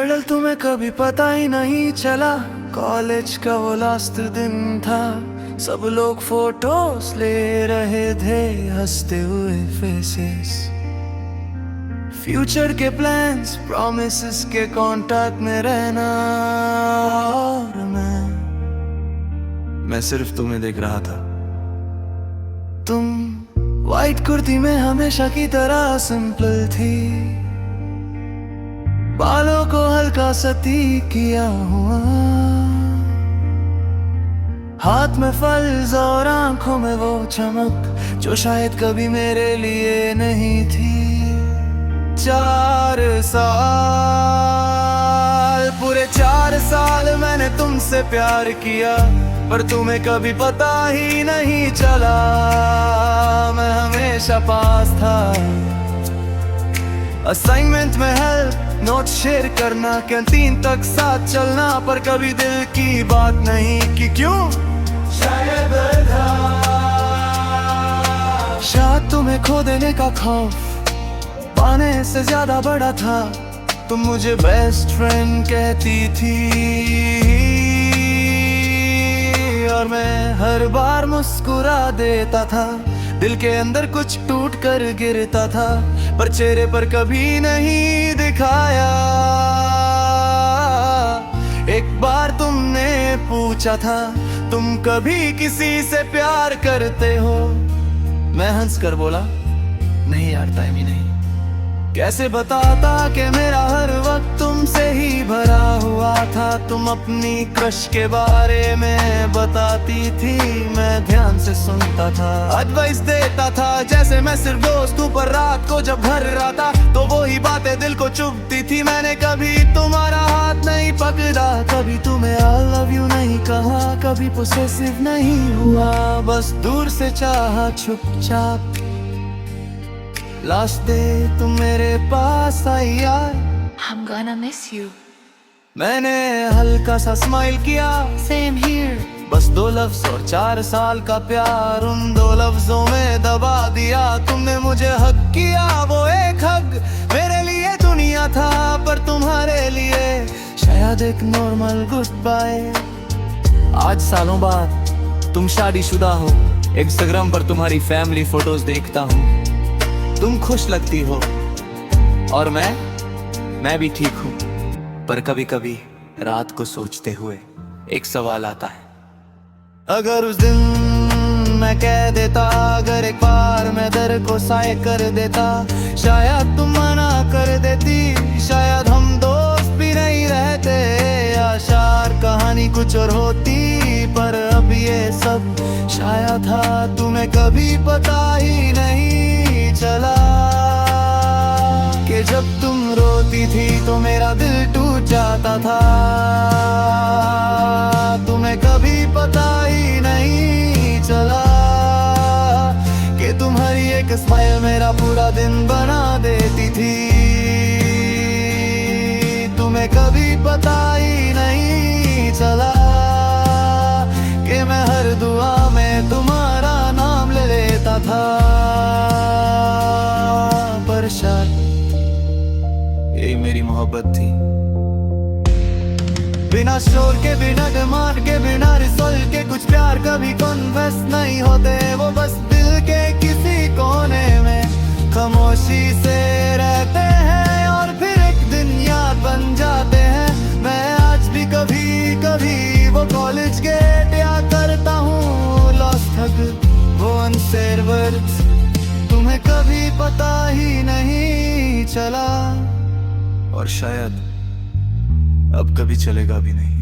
Girl तुम्हें कभी पता ही नहीं चला, कॉलेज का वो लास्ट दिन था। सब लोग फोटोज ले रहे थे, हंसते हुए फेसेस। फ्यूचर के प्लान्स, प्रॉमिसेस के कांटेक्ट में रहना। और मैं सिर्फ तुम्हें देख रहा था। तुम वाइट कुर्ती में हमेशा की तरह सिंपल थी, बालों को हल्का सती किया हुआ, हाथ में फल्स और आंखों में वो चमक जो शायद कभी मेरे लिए नहीं थी। 4 साल, पूरे 4 साल मैंने तुमसे प्यार किया, पर तुम्हें कभी पता ही नहीं चला। मैं हमेशा पास था, असाइनमेंट में हेल्प, नोट शेयर करना, कैंटीन तक साथ चलना, पर कभी दिल की बात नहीं की। क्यों? शायद तुम्हें खो देने का खौफ पाने से ज्यादा बड़ा था। तुम मुझे बेस्ट फ्रेंड कहती थी, और मैं हर बार मुस्कुरा देता था। दिल के अंदर कुछ टूट कर गिरता था, पर चेहरे पर कभी नहीं दिखाया। एक बार तुमने पूछा था, तुम कभी किसी से प्यार करते हो? मैं हंसकर बोला, नहीं यार, टाइम ही नहीं। कैसे बताता कि मेरा हर वक्त तुमसे ही भरा हुआ था। तुम अपनी क्रश के बारे में बताती थी, मैं ध्यान से सुनता था, एडवाइस देता था जैसे मैं सिर्फ दोस्त हूँ। पर रात को जब घर आता तो वही बातें दिल को चुभती थी। मैंने कभी तुम्हारा हाथ नहीं पकड़ा, कभी तुम्हें आई लव यू नहीं कहा, कभी पोसेसिव नहीं हुआ, बस दूर से चाहा चुपचाप। लास्ट डे तुम मेरे पास आई यार, I'm gonna miss you. मैंने हल्का सा स्माइल किया, Same here. बस 2 लफ्ज और 4 साल का प्यार उन 2 लफ्जों में दबा दिया। तुमने मुझे हक किया, वो एक हक मेरे लिए दुनिया था, पर तुम्हारे लिए शायद एक नॉर्मल गुड बाय। आज सालों बाद तुम शादीशुदा हो, इंस्टाग्राम पर तुम्हारी फैमिली फोटोज देखता हूँ। तुम खुश लगती हो और मैं भी ठीक हूँ, पर कभी कभी रात को सोचते हुए एक सवाल आता है, अगर उस दिन मैं कह देता, अगर एक बार मैं दर को साय कर देता, शायद तुम मना कर देती, शायद हम दोस्त भी नहीं रहते, या शायद कहानी कुछ और होती। पर अब ये सब शायद था, तुम्हें कभी पता ही नहीं चला कि जब तुम रोती थी तो मेरा दिल टूट जाता था। तुम्हें कभी पता ही नहीं चला कि तुम्हारी एक स्माइल मेरा पूरा दिन बना देती थी। तुम्हें कभी पता ही नहीं चला कि मैं हर दुआ में तुम्हारा नाम ले लेता था। पर शायद यही मेरी मोहब्बत थी, बिना शोर के, बिना डिमांड के, बिना रिजल्ट के। कुछ प्यार कभी कन्फेस नहीं होते, वो बस दिल के किसी कोने में खामोशी से रहते हैं, और फिर एक दिन याद बन जाते हैं। मैं आज भी कभी कभी वो कॉलेज गेट याद करता हूँ, लॉस्ट हग, वो अनसेड वर्ड्स, तुम्हें कभी पता ही नहीं चला, और शायद अब कभी चलेगा भी नहीं।